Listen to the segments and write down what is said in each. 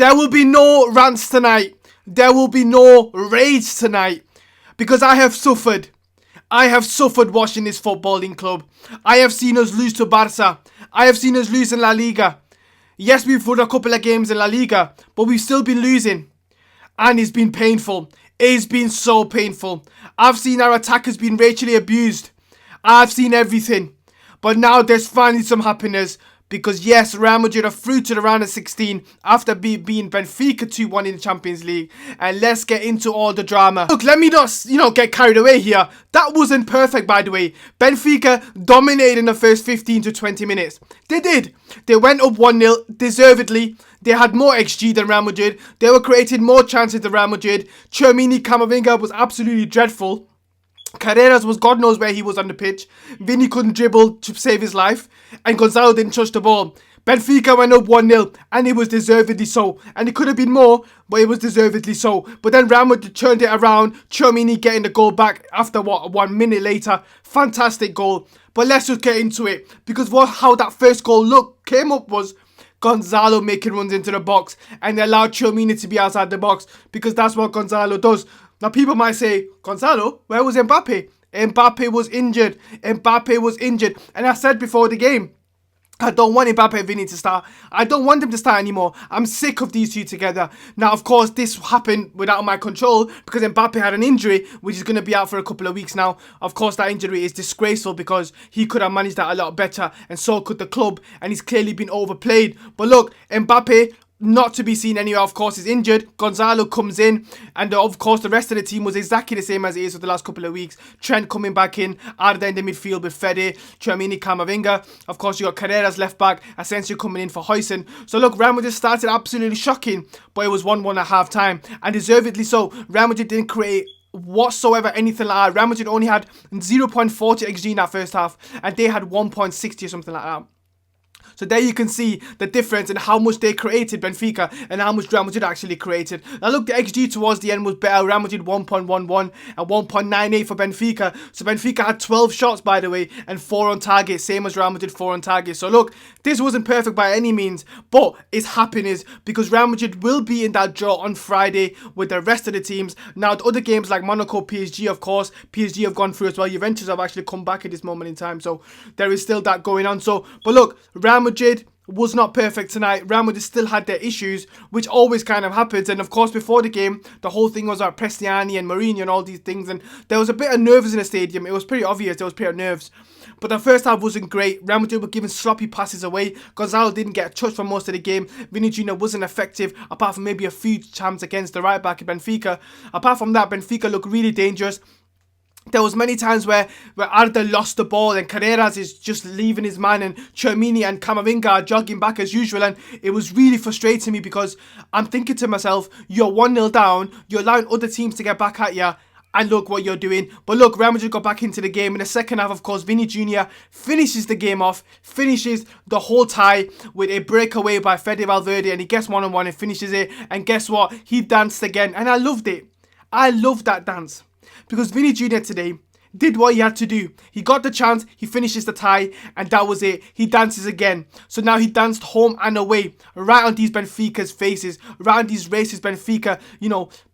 There will be no rants tonight. There will be no rage tonight. Because I have suffered. I have suffered watching this footballing club. I have seen us lose to Barca. I have seen us lose in La Liga. Yes, we've won a couple of games in La Liga, but we've still been losing. And it's been painful. It's been so painful. I've seen our attackers being racially abused. I've seen everything. But now there's finally some happiness. Because yes, Real Madrid are through to the round of 16 after being Benfica 2-1 in the Champions League. And let's get into all the drama. Look, let me not, get carried away here. That wasn't perfect, by the way. Benfica dominated in the first 15 to 20 minutes. They did. They went up 1-0, deservedly. They had more XG than Real Madrid. They were creating more chances than Real Madrid. Camavinga was absolutely dreadful. Carreras was God knows where he was on the pitch. Vini couldn't dribble to save his life. And Gonzalo didn't touch the ball. Benfica went up 1-0 and it was deservedly so. And it could have been more, but it was deservedly so. But then Real Madrid turned it around. Tchouaméni getting the goal back after 1 minute later. Fantastic goal. But let's just get into it. Because how that first goal came up was Gonzalo making runs into the box. And they allowed Tchouaméni to be outside the box. Because that's what Gonzalo does. Now, people might say, Gonzalo, where was Mbappe? Mbappe was injured. Mbappe was injured. And I said before the game, I don't want Mbappe and Vini to start. I don't want them to start anymore. I'm sick of these two together. Now, of course, this happened without my control because Mbappe had an injury, which is going to be out for a couple of weeks now. Of course, that injury is disgraceful because he could have managed that a lot better, and so could the club, and he's clearly been overplayed. But look, Mbappe, not to be seen anywhere, of course, is injured. Gonzalo comes in, and of course the rest of the team was exactly the same as it is for the last couple of weeks. Trent coming back in, Arda in the midfield with Fede, Tchouaméni, Camavinga. Of course, you got Carreras left back, Asensio coming in for Huijsen. So look, Real Madrid started absolutely shocking, but it was 1-1 at half time, and deservedly so. Real Madrid didn't create whatsoever anything like that. Real Madrid only had 0.40 XG in that first half, and they had 1.60 or something like that. So there you can see the difference in how much they created, Benfica, and how much Real Madrid actually created. Now look, the XG towards the end was better. Real Madrid 1.11 and 1.98 for Benfica. So Benfica had 12 shots, by the way, and 4 on target, same as Real Madrid, 4 on target. So look, this wasn't perfect by any means, but it's happiness because Real Madrid will be in that draw on Friday with the rest of the teams. Now, the other games like Monaco, PSG, of course, PSG have gone through as well. Juventus have actually come back at this moment in time, so there is still that going on. So, but look, Real Madrid was not perfect tonight. Real Madrid still had their issues, which always kind of happens. And of course, before the game, the whole thing was about Prestiani and Mourinho and all these things. And there was a bit of nerves in the stadium. It was pretty obvious there was a bit of nerves. But the first half wasn't great. Real Madrid were giving sloppy passes away. Gonzalo didn't get a touch for most of the game. Vini Jr. wasn't effective, apart from maybe a few times against the right back at Benfica. Apart from that, Benfica looked really dangerous. There was many times where Arda lost the ball and Carreras is just leaving his man and Tchouaméni and Camavinga are jogging back as usual, and it was really frustrating me because I'm thinking to myself, you're 1-0 down, you're allowing other teams to get back at you, and look what you're doing. But look, Real Madrid got back into the game. In the second half, of course, Vini Jr. finishes the game off, finishes the whole tie with a breakaway by Fede Valverde, and he gets 1-on-1 and finishes it. And guess what? He danced again, and I loved it. I loved that dance. Because Vini Jr. today did what he had to do. He got the chance, he finishes the tie, and that was it. He dances again. So now he danced home and away, right on these Benfica's faces, right on these racist Benfica,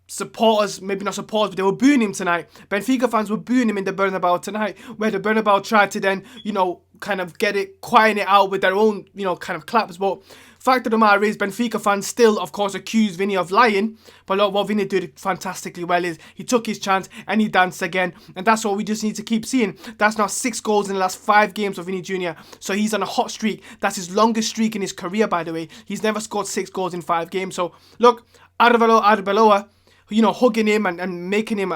supporters, maybe not supporters, but they were booing him tonight. Benfica fans were booing him in the Bernabeu tonight, where the Bernabeu tried to then, kind of get it, quiet it out with their own, kind of claps. But fact of the matter is, Benfica fans still, of course, accuse Vini of lying. But look, what Vini did fantastically well is he took his chance and he danced again. And that's what we just need to keep seeing. That's now 6 goals in the last 5 games of Vini Jr. So he's on a hot streak. That's his longest streak in his career, by the way. He's never scored 6 goals in 5 games. So look, Arbeloa, hugging him and making him,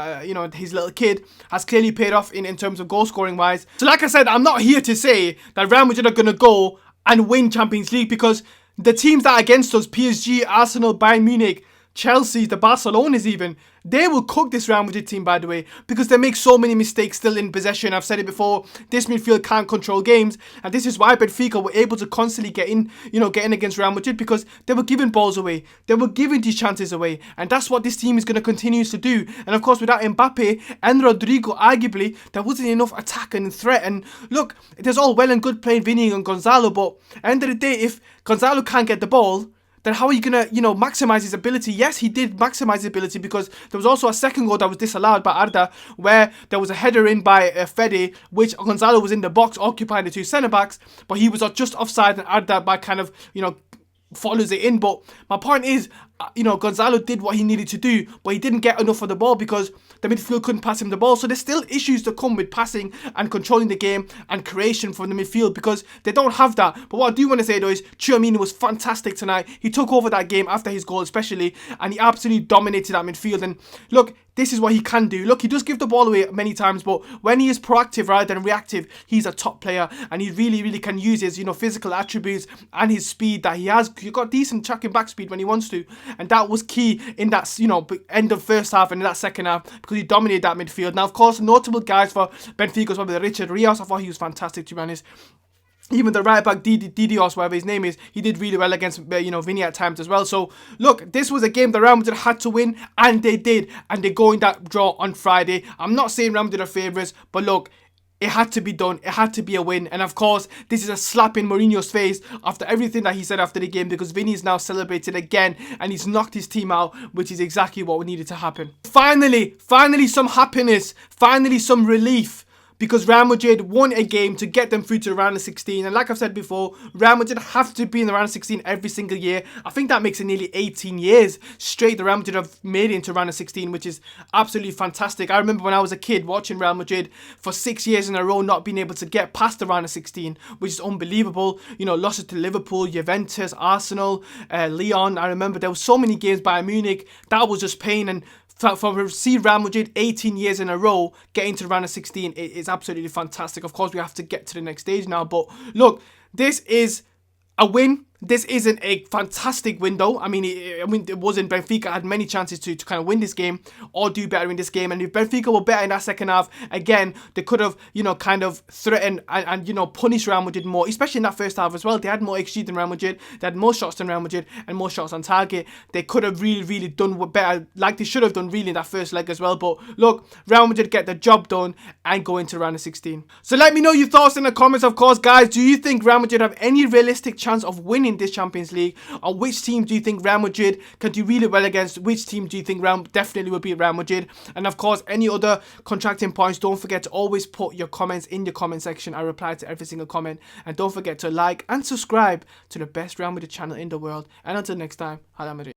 his little kid, has clearly paid off in terms of goal scoring wise. So like I said, I'm not here to say that Real Madrid are going to go and win Champions League, because the teams that are against us, PSG, Arsenal, Bayern Munich, Chelsea, the Barcelonas even, they will cook this Real Madrid team, by the way, because they make so many mistakes still in possession. I've said it before, this midfield can't control games, and this is why Benfica were able to constantly get in against Real Madrid, because they were giving balls away, they were giving these chances away, and that's what this team is going to continue to do. And of course, without Mbappe and Rodrigo, arguably, there wasn't enough attack and threat. And look, it is all well and good playing Vini and Gonzalo, but at the end of the day, if Gonzalo can't get the ball, then how are you going to, maximize his ability? Yes, he did maximize his ability, because there was also a second goal that was disallowed by Arda, where there was a header in by Fede, which Gonzalo was in the box occupying the two centre-backs, but he was just offside, and Arda by kind of, follows it in. But my point is, Gonzalo did what he needed to do, but he didn't get enough of the ball because the midfield couldn't pass him the ball. So there's still issues to come with passing and controlling the game and creation from the midfield, because they don't have that. But what I do want to say though is Tchouaméni was fantastic tonight. He took over that game after his goal especially, and he absolutely dominated that midfield. And look, this is what he can do. Look, he does give the ball away many times, but when he is proactive rather than reactive, he's a top player, and he really, really can use his, physical attributes and his speed that he has. He's got decent tracking back speed when he wants to, and that was key in that, end of first half and in that second half, because he dominated that midfield. Now, of course, notable guys for Benfica as well, the Richard Rios. I thought he was fantastic, to be honest. Even the right back, Didios, whatever his name is, he did really well against, Vini at times as well. So, look, this was a game that Real Madrid had to win, and they did. And they're going that draw on Friday. I'm not saying Real Madrid are favourites, but look, it had to be done. It had to be a win. And of course, this is a slap in Mourinho's face after everything that he said after the game, because Vini is now celebrated again and he's knocked his team out, which is exactly what needed to happen. Finally some happiness. Finally some relief, because Real Madrid won a game to get them through to the round of 16. And like I've said before, Real Madrid have to be in the round of 16 every single year. I think that makes it nearly 18 years straight the Real Madrid have made it into round of 16, which is absolutely fantastic. I remember when I was a kid watching Real Madrid for 6 years in a row not being able to get past the round of 16, which is unbelievable. Losses to Liverpool, Juventus, Arsenal, Lyon. I remember there were so many games by Munich. That was just pain. And for see Real Madrid 18 years in a row getting to the round of 16, it is absolutely fantastic. Of course, we have to get to the next stage now. But look, this is a win. This isn't a fantastic win though. I mean, it wasn't. Benfica had many chances to kind of win this game or do better in this game. And if Benfica were better in that second half, again, they could have, kind of threatened and punished Real Madrid more, especially in that first half as well. They had more XG than Real Madrid. They had more shots than Real Madrid and more shots on target. They could have really, really done better, like they should have done really in that first leg as well. But look, Real Madrid get the job done and go into round of 16. So let me know your thoughts in the comments, of course, guys. Do you think Real Madrid have any realistic chance of winning this Champions League? Or which team do you think Real Madrid can do really well against? Which team do you think definitely will beat Real Madrid? And of course, any other contracting points, don't forget to always put your comments in the comment section. I reply to every single comment. And don't forget to like and subscribe to the best Real Madrid channel in the world. And until next time, Hala Madrid.